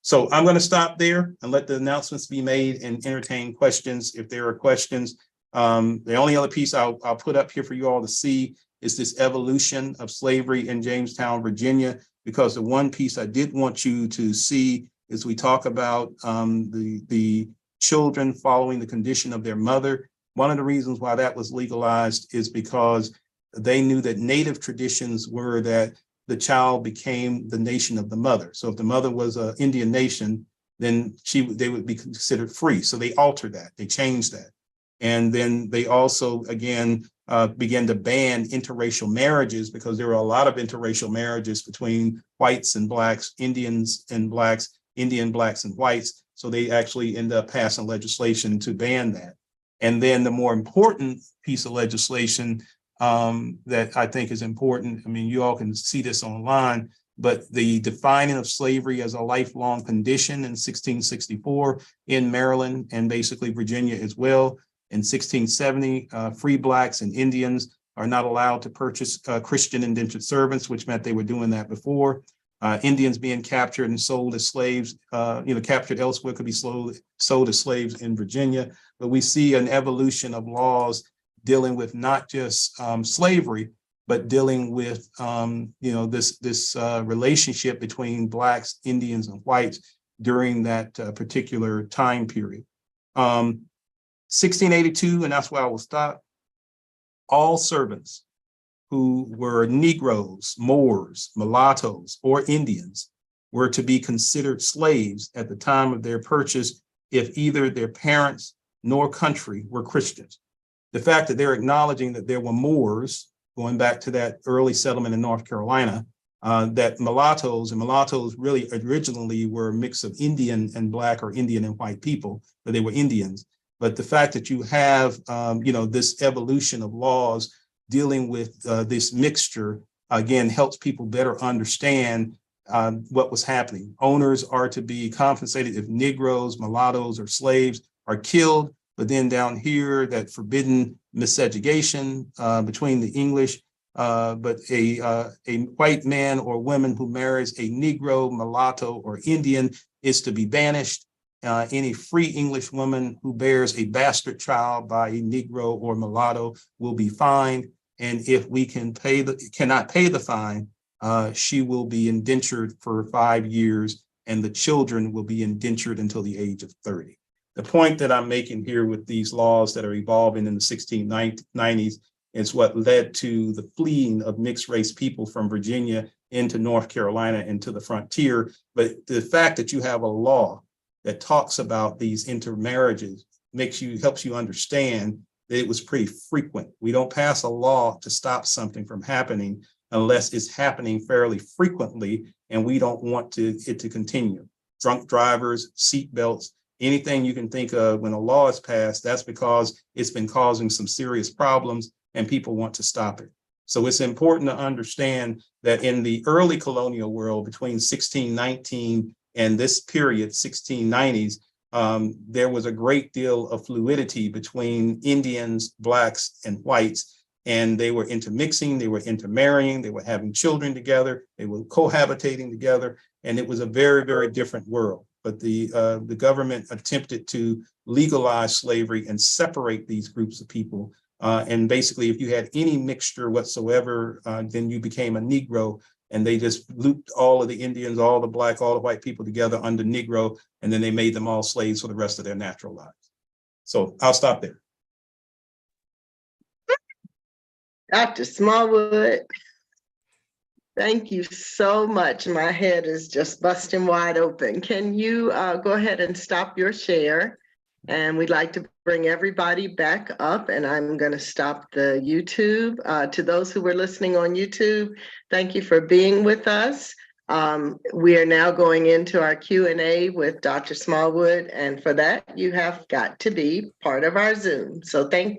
S2: So I'm going to stop there and let the announcements be made and entertain questions if there are questions. The only other piece I'll put up here for you all to see is this evolution of slavery in Jamestown, Virginia, because the one piece I did want you to see is we talk about the children following the condition of their mother. One of the reasons why that was legalized is because they knew that native traditions were that the child became the nation of the mother. So if the mother was an Indian nation, then they would be considered free. So they altered that, they changed that. And then they also, again, began to ban interracial marriages because there were a lot of interracial marriages between whites and blacks, Indians and blacks, Indian blacks and whites. So they actually ended up passing legislation to ban that. And then the more important piece of legislation that I think is important, I mean, you all can see this online, but the defining of slavery as a lifelong condition in 1664 in Maryland and basically Virginia as well. In 1670, free blacks and Indians are not allowed to purchase Christian indentured servants, which meant they were doing that before. Indians being captured and sold as slaves, captured elsewhere could be sold as slaves in Virginia. But we see an evolution of laws dealing with not just slavery, but dealing with this relationship between blacks, Indians, and whites during that particular time period. 1682, and that's where I will stop. All servants who were Negroes, Moors, mulattoes, or Indians were to be considered slaves at the time of their purchase if either their parents nor country were Christians. The fact that they're acknowledging that there were Moors, going back to that early settlement in North Carolina, that mulattoes really originally were a mix of Indian and black or Indian and white people, but they were Indians. But the fact that you have, this evolution of laws dealing with this mixture, again, helps people better understand what was happening. Owners are to be compensated if Negroes, mulattoes, or slaves are killed. But then down here, that forbidden miscegenation between the English, but a white man or woman who marries a Negro, mulatto, or Indian is to be banished. Any free English woman who bears a bastard child by a Negro or mulatto will be fined. And if we cannot pay the fine, she will be indentured for 5 years, and the children will be indentured until the age of 30. The point that I'm making here with these laws that are evolving in the 1690s is what led to the fleeing of mixed race people from Virginia into North Carolina and to the frontier. But the fact that you have a law that talks about these intermarriages helps you understand that it was pretty frequent. We don't pass a law to stop something from happening unless it's happening fairly frequently, and we don't want it to continue. Drunk drivers, seat belts, anything you can think of when a law is passed, that's because it's been causing some serious problems and people want to stop it. So it's important to understand that in the early colonial world, between 1619 and this period, 1690s, there was a great deal of fluidity between Indians, blacks, and whites, and they were intermixing, they were intermarrying, they were having children together, they were cohabitating together, and it was a very, very different world. But the government attempted to legalize slavery and separate these groups of people. And basically, if you had any mixture whatsoever, then you became a Negro. And they just looped all of the Indians, all the black, all the white people together under Negro, and then they made them all slaves for the rest of their natural lives. So I'll stop there.
S1: Dr. Smallwood, thank you so much. My head is just busting wide open. Can you go ahead and stop your share? And we'd like to bring everybody back up, and I'm going to stop the YouTube. To those who were listening on YouTube, thank you for being with us. We are now going into our Q&A with Dr. Smallwood, and for that, you have got to be part of our Zoom. So thank you.